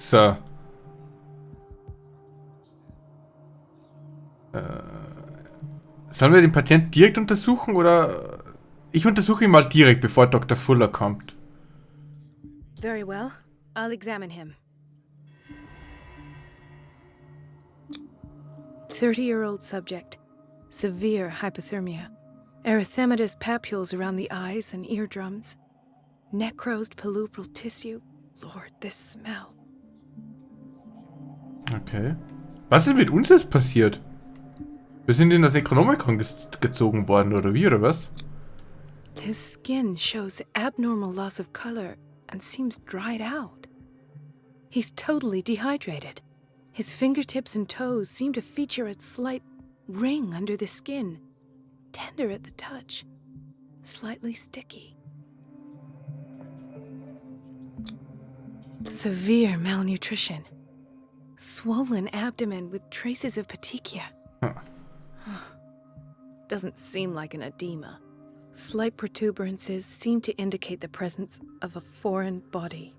So. Sollen wir den Patienten direkt untersuchen oder... Ich untersuche ihn mal direkt, bevor Dr. Fuller kommt. Very well. I'll examine him. 30-year-old subject. Severe hypothermia. Erythematous papules around the eyes and eardrums. Necrosed palpebral tissue. Lord, this smell. Okay. Was ist mit uns jetzt passiert? Wir sind in das Necronomicon gezogen worden, oder wie, oder was? His skin shows abnormal loss of color and seems dried out. He's totally dehydrated. His fingertips and toes seem to feature a slight ring under the skin. Tender at the touch. Slightly sticky. Severe malnutrition. Swollen abdomen with traces of petechia. Huh. Doesn't seem like an edema. Slight protuberances seem to indicate the presence of a foreign body.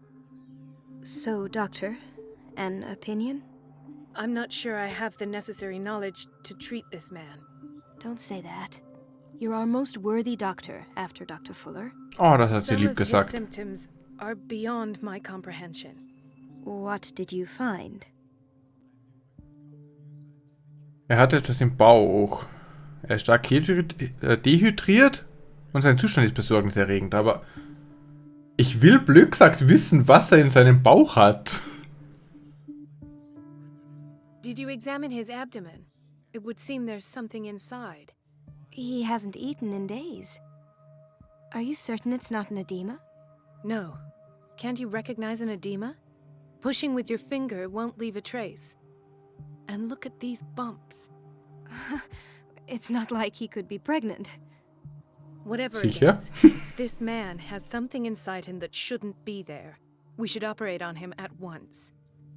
So, Doctor, an opinion? I'm not sure I have the necessary knowledge to treat this man. Don't say that. You're our most worthy doctor after Dr. Fuller. Oh, das hat sie Some lieb of his gesagt. symptoms are beyond my comprehension. What did you find? Er hat etwas im Bauch. Er ist stark dehydriert und sein Zustand ist besorgniserregend, aber ich will blöd gesagt wissen, was er in seinem Bauch hat. Did you examine his abdomen? It would seem there's something inside. He hasn't eaten in days. Are you certain it's not an edema? No. Can't you recognize an edema? Pushing with your finger won't leave a trace. And look at these bumps. It's not like he could be pregnant. Whatever Sicher? it is, this man has something inside him that shouldn't be there. We should operate on him at once.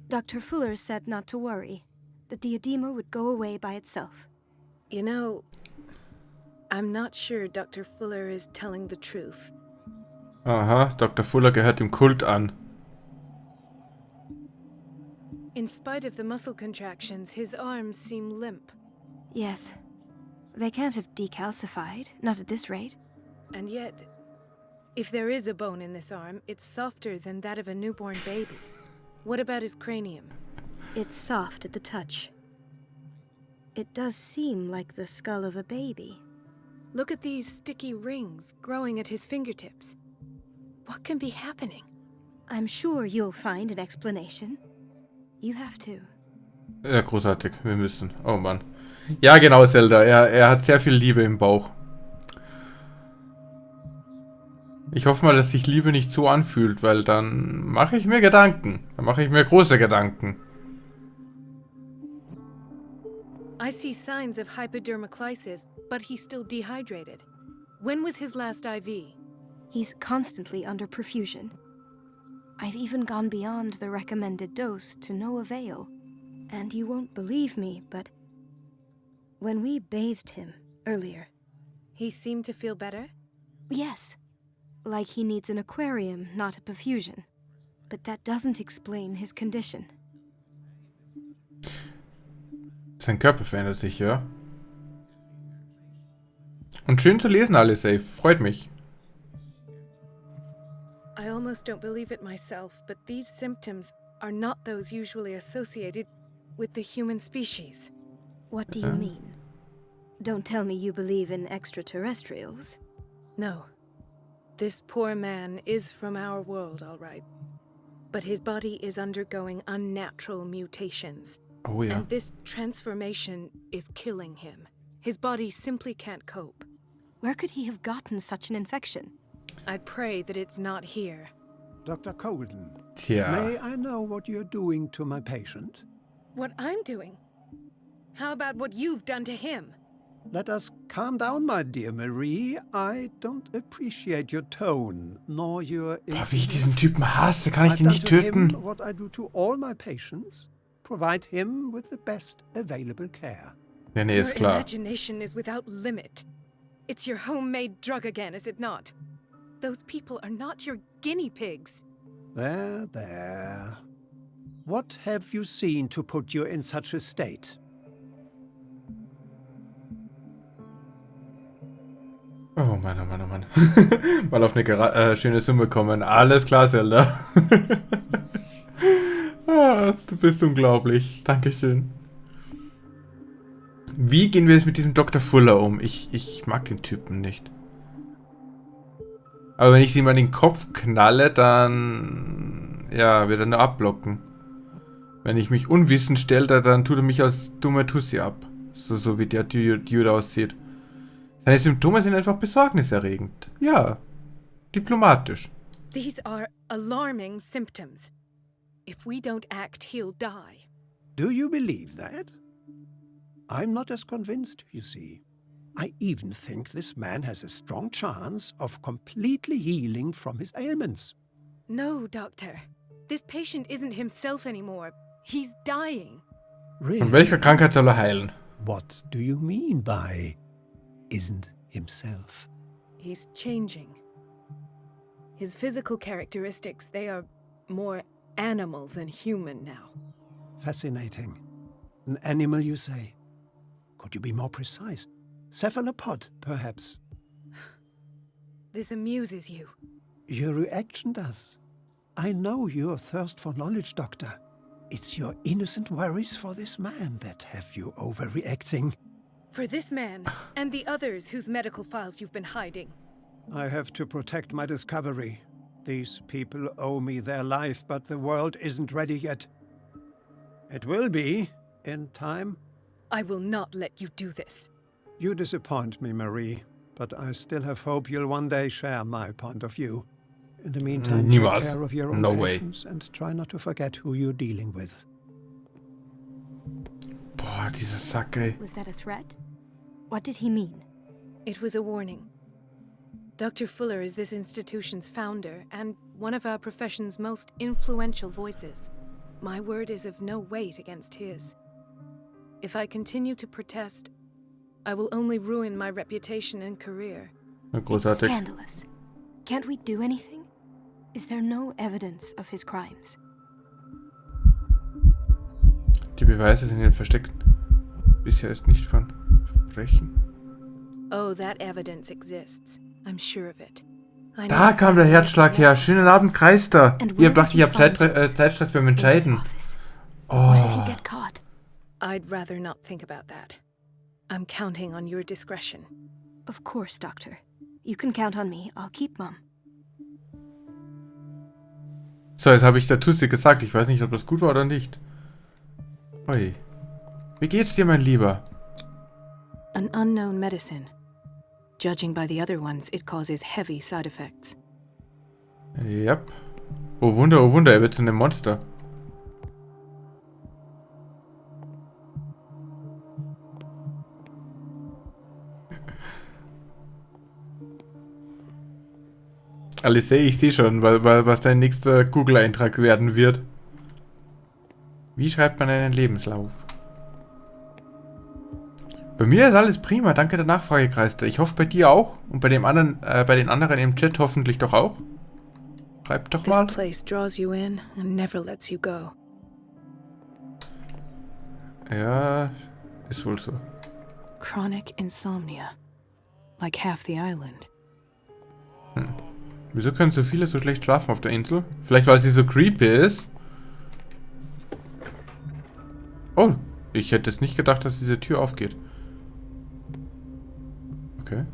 Dr. Fuller said not to worry, that the edema would go away by itself. You know, I'm not sure Dr. Fuller is telling the truth. Aha, Dr. Fuller gehört dem Kult an. In spite of the muscle contractions, his arms seem limp. Yes. They can't have decalcified, not at this rate. And yet, if there is a bone in this arm, it's softer than that of a newborn baby. What about his cranium? It's soft at the touch. It does seem like the skull of a baby. Look at these sticky rings growing at his fingertips. What can be happening? I'm sure you'll find an explanation. You have to. Ja, großartig. Wir müssen. Oh Mann. Ja, genau, Zelda. Er hat sehr viel Liebe im Bauch. Ich hoffe mal, dass sich Liebe nicht so anfühlt, weil dann mache ich mir Gedanken. Dann mache ich mir große Gedanken. I see signs of hypodermoclysis, but he's still dehydrated. When was his last IV? He's constantly under perfusion. I've even gone beyond the recommended dose to no avail. And you won't believe me, but when we bathed him earlier... He seemed to feel better? Yes. Like he needs an aquarium, not a perfusion. But that doesn't explain his condition. Sein Körper verändert sich, ja. Und schön zu lesen alles, Safe. Freut mich. I almost don't believe it myself, but these symptoms are not those usually associated with the human species. What do you mean? Don't tell me you believe in extraterrestrials. No. This poor man is from our world, all right. But his body is undergoing unnatural mutations. Oh ja. And this transformation is killing him. His body simply can't cope. Where could he have gotten such an infection? I pray that it's not here. Dr. Colden, Tja. may I know what you're doing to my patient? What I'm doing? How about what you've done to him? Let us calm down, my dear Marie. I don't appreciate your tone, nor your... Boah, wie ich diesen Typen hasse, kann ich I've ihn done nicht to him töten. what I do to all my patients. Provide him with the best available care. Ja, nee, Your ist klar. imagination is without limit. It's your homemade drug again, is it not? Those people are not your guinea pigs. There, there. What have you seen to put you in such a state? Oh Mann, oh Mann, oh Mann. Mal auf eine schöne Summe kommen. Alles klar, Zelda. Du bist unglaublich. Dankeschön. Wie gehen wir jetzt mit diesem Dr. Fuller um? Ich mag den Typen nicht. Aber wenn ich sie mal in den Kopf knalle, dann... Ja, wird er nur abblocken. Wenn ich mich unwissend stelle, dann tut er mich als dumme Tussi ab. So wie der Dude aussieht. Seine Symptome sind einfach besorgniserregend. Ja, diplomatisch. These are alarming symptoms. If we don't act, he'll die. Do you believe that? I'm not as convinced, you see. I even think this man has a strong chance of completely healing from his ailments. No, Doctor. This patient isn't himself anymore. He's dying. Really? Von welcher Krankheit soll er heilen? What do you mean by isn't himself? He's changing. His physical characteristics, they are more animal than human now. Fascinating. An animal, you say? Could you be more precise? Cephalopod, perhaps? This amuses you. Your reaction does. I know your thirst for knowledge, Doctor. It's your innocent worries for this man that have you overreacting. For this man, and the others whose medical files you've been hiding. I have to protect my discovery. These people owe me their life, but the world isn't ready yet. It will be, in time. I will not let you do this. You disappoint me, Marie, but I still have hope you'll one day share my point of view. In the meantime, take care of your own patients and try not to forget who you're dealing with. Boah, dieser Sack, ey. Was that a threat? What did he mean? It was a warning. Dr. Fuller is this institution's founder and one of our profession's most influential voices. My word is of no weight against his. If I continue to protest, I will only ruin my reputation and career. It's scandalous. Can't we do anything? Is there no evidence of his crimes? Die Beweise sind hier versteckt. Bisher ist nicht von Verbrechen. Oh, that evidence exists. I'm sure of it. Da kam der Herzschlag her. Schönen Abend, Kreister. Ihr dachte, ich habe Zeitstress beim Entscheiden. What if you get caught? I'd rather not think about that. I'm counting on your discretion. Of course, Doctor. You can count on me. I'll keep Mum. So, jetzt habe ich der Tussi gesagt. Ich weiß nicht, ob das gut war oder nicht. Ui. Wie geht's dir, mein Lieber? An unknown medicine. Judging by the other ones, it causes heavy side effects. Yep. Oh Wunder, er wird zu einem Monster. Alice, ich sehe schon, was dein nächster Google-Eintrag werden wird. Wie schreibt man einen Lebenslauf? Bei mir ist alles prima, danke der Nachfrage, Kreister. Ich hoffe bei dir auch und bei den anderen im Chat hoffentlich doch auch. Schreib doch mal. This place draws you in and never lets you go. Ja, ist wohl so. Chronic insomnia, like half the island. Wieso können so viele so schlecht schlafen auf der Insel? Vielleicht weil sie so creepy ist. Oh, ich hätte es nicht gedacht, dass diese Tür aufgeht. Okay.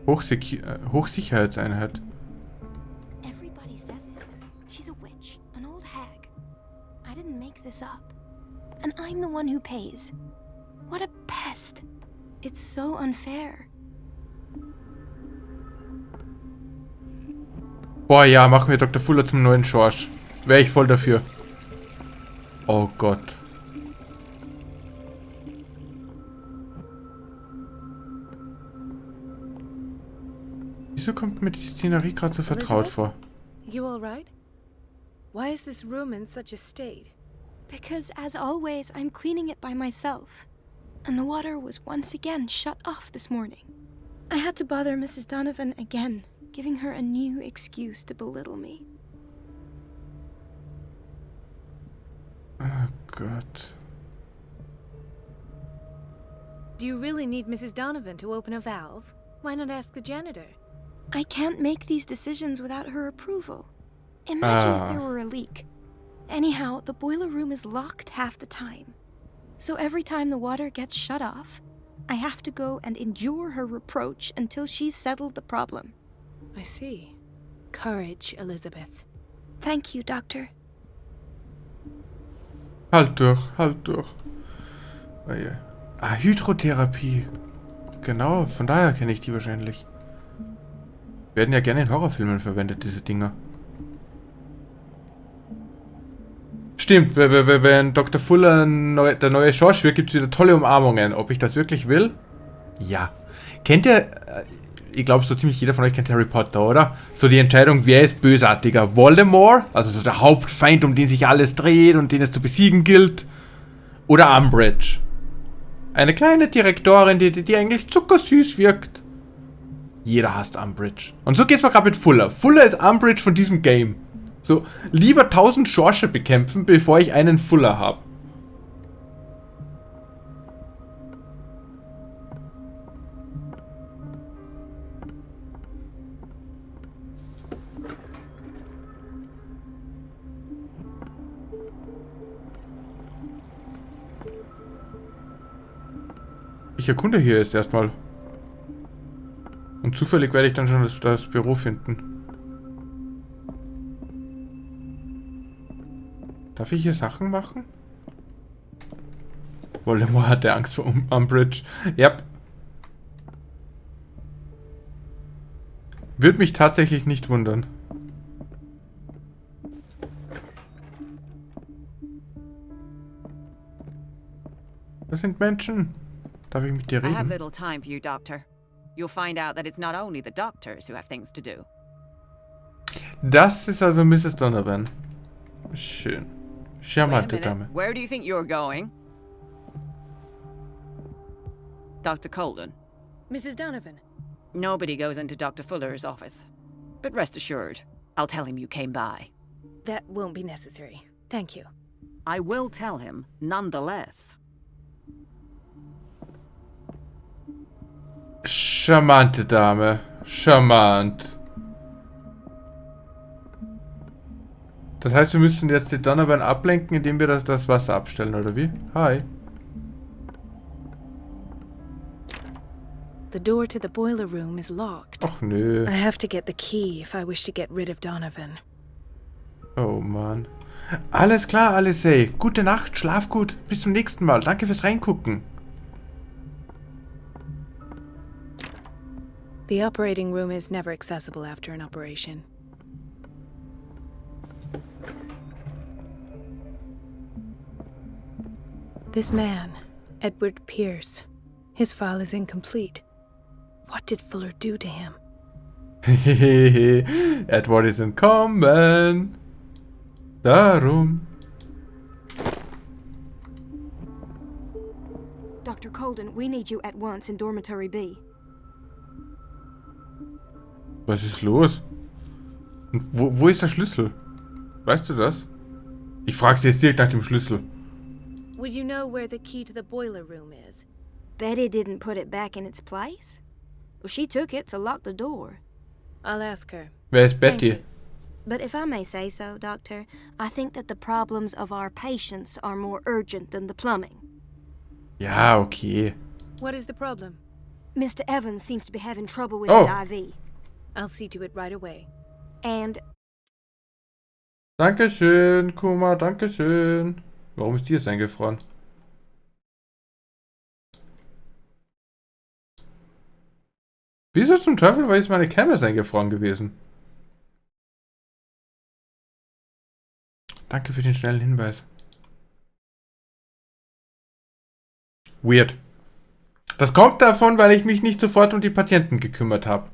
Hochsicherheitseinheit. Everybody says it. She's a witch, an old hag. I didn't make this up. And I'm the one who pays. What a pest. It's so unfair. Boah, ja, machen wir Dr. Fuller zum neuen Schorsch. Wäre ich voll dafür. Oh Gott. Wieso kommt mir die Szenerie gerade so vertraut vor? You all right? Why is this room in such a state? Because, as always, I'm cleaning it by myself. And the water was once again shut off this morning. I had to bother Mrs. Donovan again, giving her a new excuse to belittle me. Gott. Do you really need Mrs. Donovan to open a valve? Why not ask the janitor? I can't make these decisions without her approval. Imagine if there were a leak. Anyhow, the boiler room is locked half the time. So every time the water gets shut off, I have to go and endure her reproach until she's settled the problem. I see. Courage, Elizabeth. Thank you, Doctor. Halt durch, halt durch. Oh je. Ah, Hydrotherapie. Genau, von daher kenne ich die wahrscheinlich. Werden ja gerne in Horrorfilmen verwendet, diese Dinger. Stimmt, wenn Dr. Fuller der neue Schorsch wird, gibt es wieder tolle Umarmungen. Ob ich das wirklich will? Ja. Kennt ihr, ich glaube so ziemlich jeder von euch kennt Harry Potter, oder? So die Entscheidung, wer ist bösartiger? Voldemort, also so der Hauptfeind, um den sich alles dreht und den es zu besiegen gilt. Oder Umbridge. Eine kleine Direktorin, die eigentlich zuckersüß wirkt. Jeder hasst Umbridge. Und so geht's mir gerade mit Fuller. Fuller ist Umbridge von diesem Game. So, lieber 1000 Schorsche bekämpfen, bevor ich einen Fuller habe. Ich erkunde hier jetzt erstmal. Und zufällig werde ich dann schon das Büro finden. Darf ich hier Sachen machen? Voldemort hatte Angst vor Umbridge. Ja. Würde mich tatsächlich nicht wundern. Das sind Menschen. Darf ich mit dir I have reden? little time for you, Doctor. You'll find out that it's not only the doctors who have things to do. Das ist also Mrs. Donovan. Schön. Wait a Charmante minute. Dame. Where do you think you're going? Dr. Colden. Mrs. Donovan. Nobody goes into Dr. Fuller's office. But rest assured, I'll tell him you came by. That won't be necessary. Thank you. I will tell him, nonetheless. Charmante Dame. Charmant. Das heißt, wir müssen jetzt die Donovan ablenken, indem wir das Wasser abstellen, oder wie? Hi. The door to the boiler room is locked. Ach nö. I have to get the key if I wish to get rid of Donovan. Oh Mann. Alles klar, Alice. Gute Nacht, schlaf gut. Bis zum nächsten Mal. Danke fürs Reingucken. The operating room is never accessible after an operation. This man, Edward Pierce, his file is incomplete. What did Fuller do to him? Edward ist entkommen. Darum. Dr. Colden, we need you at once in Dormitory B. Was ist los? Und wo ist der Schlüssel? Weißt du das? Ich frage jetzt direkt nach dem Schlüssel. Would you know where the key to the boiler room is? Betty didn't put it back in its place. Well, she took it to lock the door. I'll ask her. Wer ist Thank Betty? you. But if I may say so, Doctor, I think that the problems of our patients are more urgent than the plumbing. Ja, okay. What is the problem? Mr. Evans seems to be having trouble with Oh. his IV. I'll see to it right away. And Dankeschön, Kuma, dankeschön. Warum ist die jetzt eingefroren? Wieso zum Teufel war jetzt meine Canvas eingefroren gewesen? Danke für den schnellen Hinweis. Weird. Das kommt davon, weil ich mich nicht sofort um die Patienten gekümmert habe.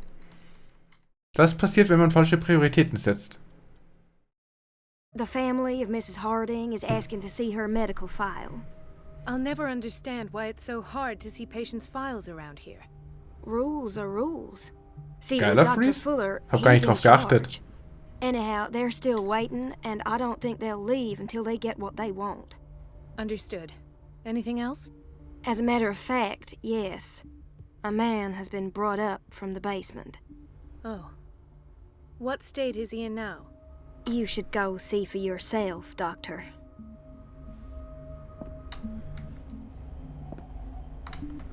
Das passiert, wenn man falsche Prioritäten setzt. the family of Mrs. Harding is asking to see her medical file. I'll never understand why it's so hard to see patients' files around here. Rules are rules. See, Geiler with Dr. Freeze? Fuller, Hab gar he's nicht in drauf geachtet. charge. Anyhow, they're still waiting, and I don't think they'll leave until they get what they want. Understood. Anything else? As a matter of fact, yes. A man has been brought up from the basement. Oh. What state is he in now? You should go see for yourself, Doctor.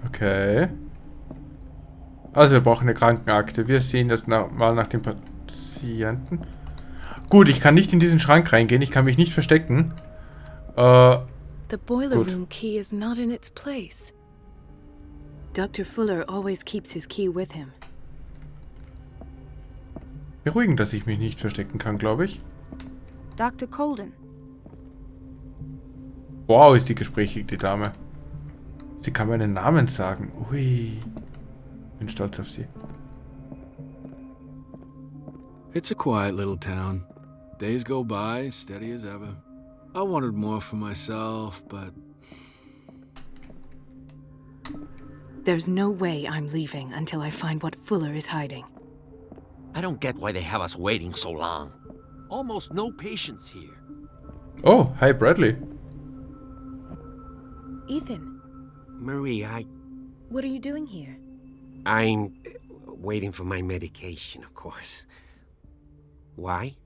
Okay. Also wir brauchen eine Krankenakte. Wir sehen das mal nach dem Patienten. Gut, ich kann nicht in diesen Schrank reingehen. Ich kann mich nicht verstecken. The boiler Gut. room key is not in its place. Dr. Fuller always keeps his key with him. Beruhigend, dass ich mich nicht verstecken kann, glaube ich. Dr. Colden. Wow, ist die gesprächig, die Dame. Sie kann meinen Namen sagen. Ui. Bin stolz auf sie. It's a quiet little town. Days go by, steady as ever. I wanted more for myself, but... There's no way I'm leaving until I find what Fuller is hiding. I don't get why they have us waiting so long. Almost no patients here. Oh, hi Bradley. Ethan, Marie, what are you doing here? I'm waiting for my medication, of course. Why?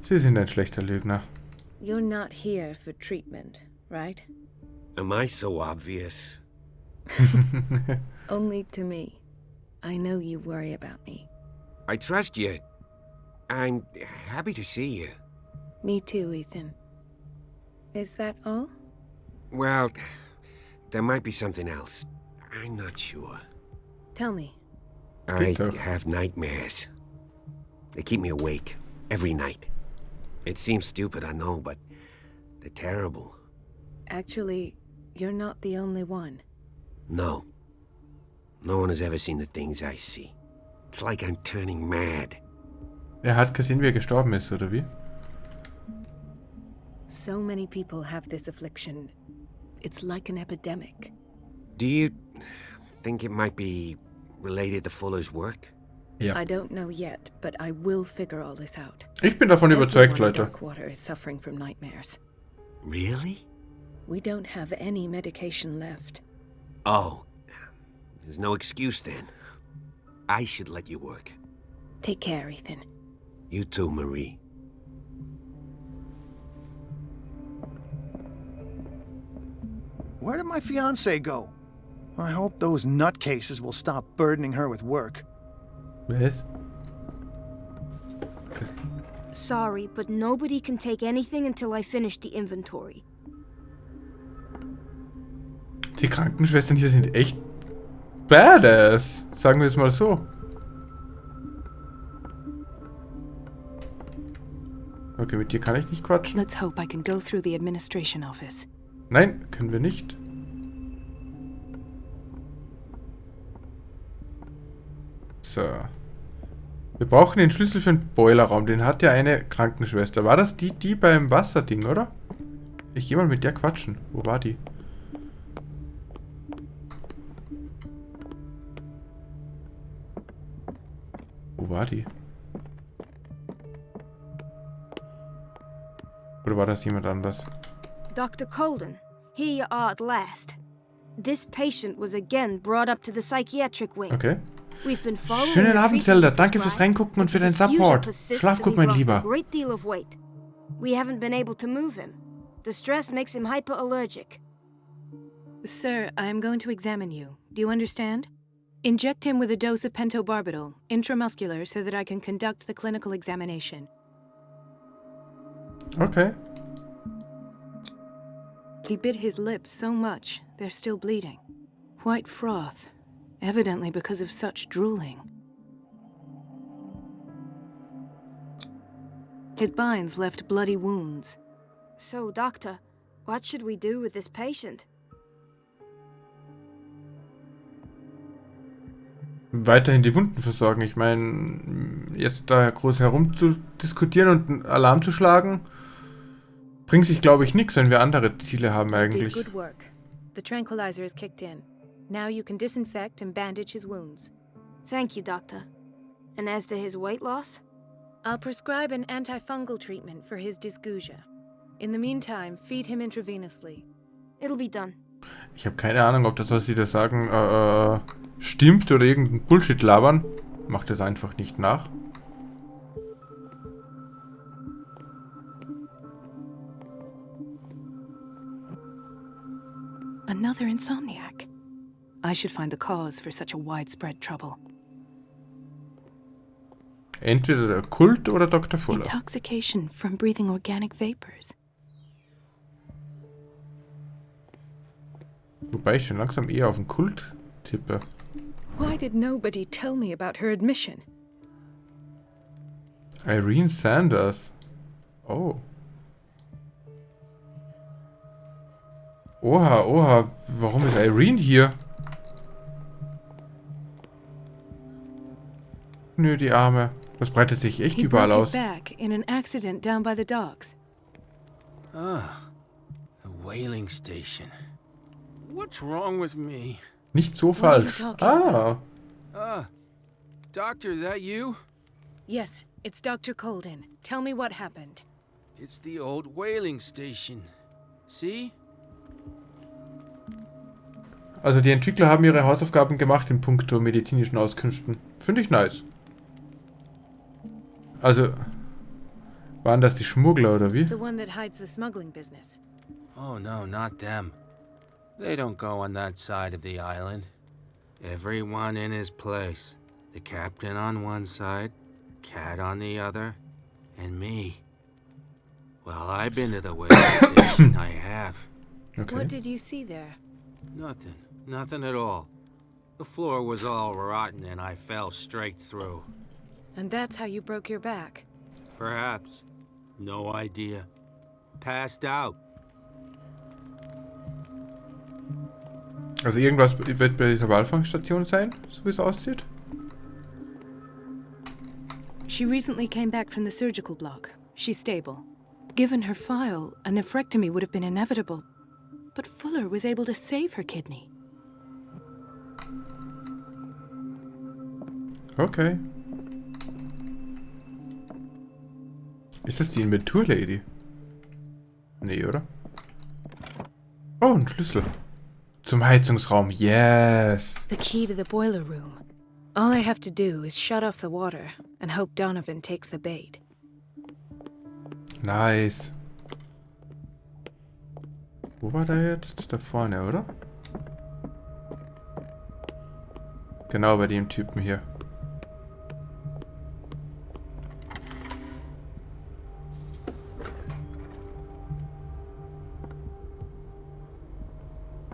Sie sind ein schlechter Lügner. You're not here for treatment, right? Am I so obvious? Only to me. I know you worry about me. I trust you. I'm happy to see you. Me too, Ethan. Is that all? Well, there might be something else. I'm not sure. Tell me. I Bitte. have nightmares. They keep me awake every night. It seems stupid, I know, but they're terrible. Actually, you're not the only one. No. No one has ever seen the things I see. It's like I'm turning mad. Er hat gesehen, wie er gestorben ist, oder wie? So many people have this affliction. It's like an epidemic. Do you think it might be related to Fuller's work? Ja. I don't know yet, but I will figure all this out. Ich bin davon überzeugt, Everyone in Leute. Darkwater is suffering from nightmares. Really? We don't have any medication left. Oh. There's no excuse then. I should let you work. Take care, Ethan. You too, Marie. Where did my fiancée go? I hope those nutcases will stop burdening her with work. Was? Sorry, but nobody can take anything until I finish the inventory. Die Krankenschwestern hier sind echt badass. Sagen wir es mal so. Okay, mit dir kann ich nicht quatschen. Let's hope I can go through the administration office. Nein, können wir nicht. So. Wir brauchen den Schlüssel für den Boilerraum. Den hat ja eine Krankenschwester. War das die beim Wasserding, oder? Ich gehe mal mit der quatschen. Wo war die? Wo war die? Oder war das jemand anders? Dr. Colden, here you are at last. This patient was again brought up to the psychiatric wing. Okay. We've been following Schönen the Abend, treatment Zelda. you Danke fürs prescribed, Reingucken und but für the den dysfusion Support. persists Schlaf and gut, he's mein lost Lieber. a great deal of weight. We haven't been able to move him. The stress makes him hyperallergic. Sir, I am going to examine you. Do you understand? Inject him with a dose of pentobarbital, intramuscular, so that I can conduct the clinical examination. Okay. He bit his lips so much, they're still bleeding. White froth, evidently because of such drooling. His binds left bloody wounds. So, Doctor, what should we do with this patient? Weiterhin die Wunden versorgen. Ich meine, jetzt da groß herum zu diskutieren und einen Alarm zu schlagen, bringt sich, glaube ich, nichts, wenn wir andere Ziele haben You did eigentlich. good work. The tranquilizer is kicked in. Now you can disinfect and bandage his wounds. Thank you, Doctor. And as to his weight loss? I'll prescribe an antifungal treatment for his dysgeusia. In the meantime, feed him intravenously. It'll be done. Ich habe keine Ahnung, ob das, was sie da sagen, stimmt oder irgendein Bullshit labern. Macht es einfach nicht nach. Another insomniac. I should find the cause for such a widespread trouble. Entweder der Kult oder Dr. Fuller. Intoxication from breathing organic vapors. Wobei ich schon langsam eher auf den Kult tippe. Why did nobody tell me about her admission? Irene Sanders. Oh. Oha, oha. Warum ist Irene hier? Nö, die Arme. Das breitet sich echt He überall broke his aus. back in an accident down by the docks. Ah, the whaling station. What's wrong with me? Nicht so What are you falsch. talking Ah. Doctor, that you? Yes, it's Dr. Colden. Tell me what happened. It's the old whaling station. See? Also die Entwickler haben ihre Hausaufgaben gemacht in puncto medizinischen Auskünften. Finde ich nice. Also, waren das die Schmuggler oder wie? The one that hides the smuggling business. Oh no, not them. They don't go on that side of the island. Everyone in his place. The captain on one side, Cat on the other, and me. Well, I've been to the whaling station, I have. Okay. What did you see there? Nothing. Nothing at all. The floor was all rotten and I fell straight through. And that's how you broke your back. Perhaps. No idea. Passed out. Also irgendwas wird bei dieser Walfangstation sein, so wie es aussieht. She recently came back from the surgical block. She's stable. Given her file, a nephrectomy would have been inevitable. But Fuller was able to save her kidney. Okay. Ist das die Inventur-Lady? Nee, oder? Oh, ein Schlüssel. Zum Heizungsraum. Yes. The key to the boiler room. All I have to do is shut off the water and hope Donovan takes the bait. Nice. Wo war der jetzt? Da vorne, oder? Genau, bei dem Typen hier.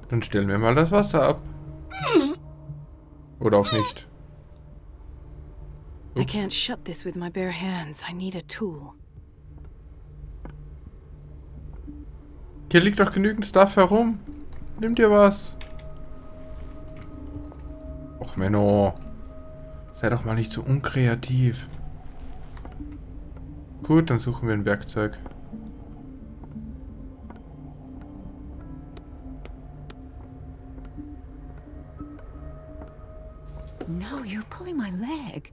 Dann stellen wir mal das Wasser ab. Oder auch nicht. I can't shut this with my bare hands. I need a tool. Hier liegt doch genügend Stuff herum. Nimm dir was. Och, Menno. Sei doch mal nicht so unkreativ. Gut, dann suchen wir ein Werkzeug. No, you're pulling my leg.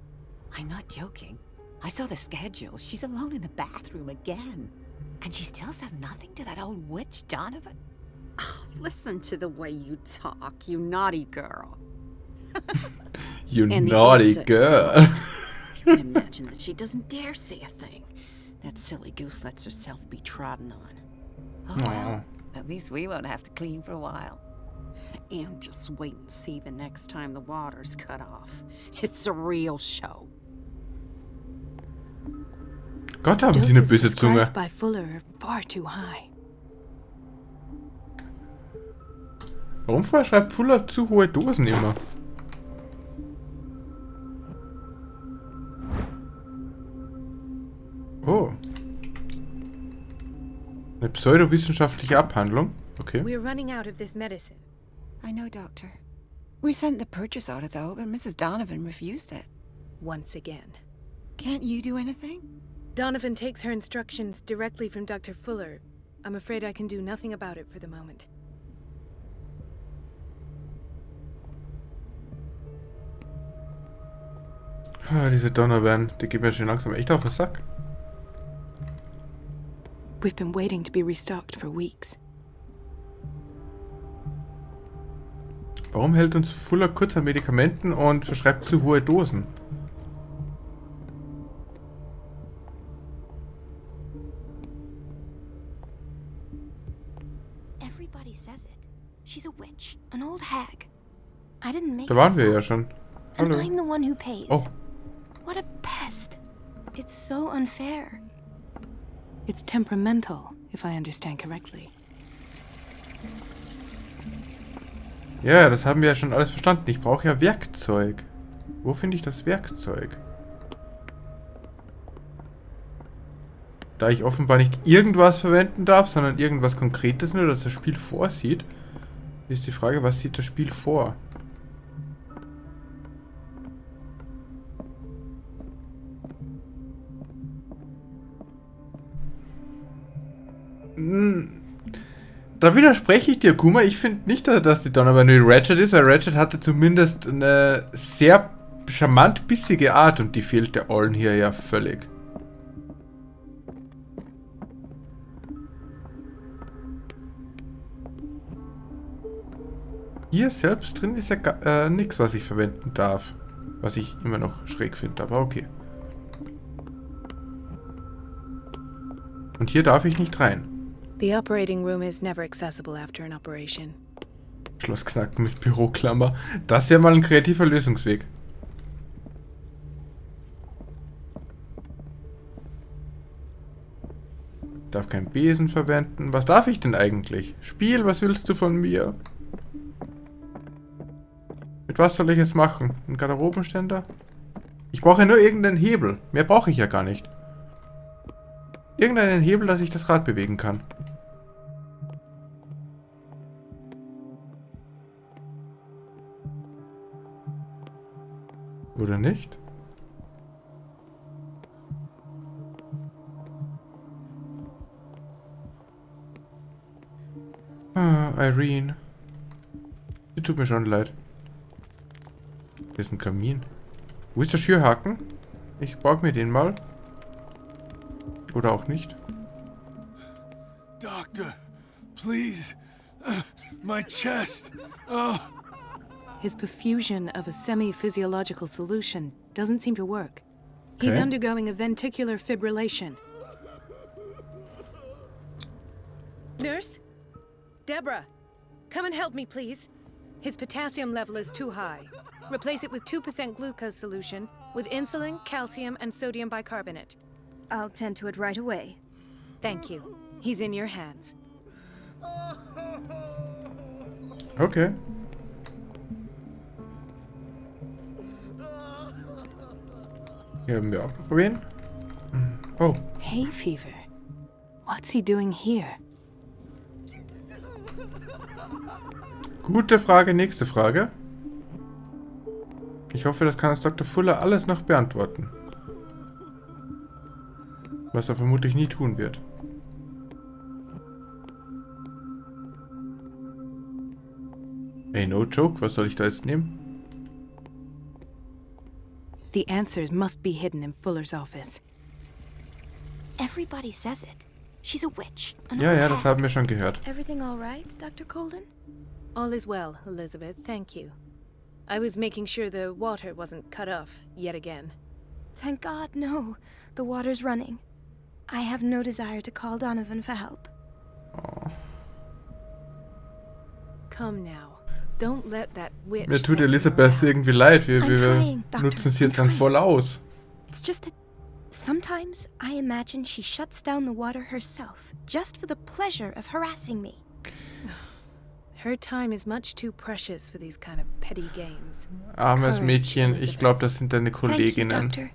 I'm not joking. I saw the schedule. She's alone in the bathroom again. And she still says nothing to that old witch, Donovan? Oh, listen to the way you talk, you naughty girl. You And the naughty old sex girl. I can imagine that she doesn't dare say a thing. That silly goose lets herself be trodden on. Oh, well. At least we won't have to clean for a while. And just wait and see the next time the water's cut off. It's a real show. Gott, haben die eine Doses böse Zunge. prescribed by Fuller are far too high. Warum verschreibt Fuller zu hohe Dosen immer? Oh. Eine pseudowissenschaftliche Abhandlung. Okay. We're running out of this medicine. I know, Doctor. We sent the purchase order, though, but Mrs. Donovan refused it. Once again. Can't you do anything? Donovan takes her instructions directly from Dr. Fuller. I'm afraid I can do nothing about it for the moment. Diese Donnerwehren, die gehen mir schon langsam echt auf den Sack. We've been waiting to be restocked for weeks. Warum hält uns Fuller kurz an Medikamenten und verschreibt zu hohe Dosen? Everybody says it. She's a witch, an old hag. I didn't make Da waren this wir up. ja schon. And Hallo. I'm the one who pays. Oh. What a pest. It's so unfair. It's temperamental, if I understand correctly. Ja, das haben wir ja schon alles verstanden. Ich brauche ja Werkzeug. Wo finde ich das Werkzeug? Da ich offenbar nicht irgendwas verwenden darf, sondern irgendwas Konkretes, nur das das Spiel vorsieht, ist die Frage, was sieht das Spiel vor? Da widerspreche ich dir, Kuma. Ich finde nicht, dass die Donnerwehr nur Ratchet ist, weil Ratchet hatte zumindest eine sehr charmant bissige Art und die fehlt der Ollen hier ja völlig. Hier selbst drin ist ja nichts, was ich verwenden darf. Was ich immer noch schräg finde, aber okay. Und hier darf ich nicht rein. The operating room is never accessible after an operation. Schloss knacken mit Büroklammer. Das wäre mal ein kreativer Lösungsweg. Darf keinen Besen verwenden. Was darf ich denn eigentlich? Spiel, was willst du von mir? Mit was soll ich es machen? Ein Garderobenständer? Ich brauche ja nur irgendeinen Hebel. Mehr brauche ich ja gar nicht. Irgendeinen Hebel, dass ich das Rad bewegen kann. Oder nicht? Ah, Irene. Die tut mir schon leid. Hier ist ein Kamin. Wo ist der Schürhaken? Ich borg mir den mal. Oder auch nicht. Doctor, please. My chest. Oh. His perfusion of a semi-physiological solution doesn't seem to work. He's Okay. undergoing a ventricular fibrillation. Nurse? Deborah, come and help me, please. His potassium level is too high. Replace it with 2% glucose solution with insulin, calcium, and sodium bicarbonate. I'll tend to it right away. Thank you. He's in your hands. Okay. Hier haben wir auch noch wen. Oh. Hay fever. What's he doing here? Gute Frage, nächste Frage. Ich hoffe, das kann uns Dr. Fuller alles noch beantworten. Was er vermutlich nie tun wird. Ey, no joke, was soll ich da jetzt nehmen? The answers must be hidden in Fuller's office. Everybody says it. She's a witch. An Ja, old ja, das hag. haben wir schon gehört. Everything all right, Dr. Colden? All is well, Elizabeth, thank you. I was making sure the water wasn't cut off yet again. Thank God, no. The water's running. I have no desire to call Donovan for help. Oh. Come now. Don't let that witch Mir tut set you Elisabeth around. irgendwie leid. Wir I'm trying, Doctor. nutzen sie jetzt I'm dann trying. voll aus. It's just that sometimes I imagine she shuts down the water herself, just for the pleasure of harassing me. Her time is much too precious for these kind of petty games. Armes Courage, Mädchen, ich Elizabeth. glaube, das sind deine Thank you, Kolleginnen. Doctor.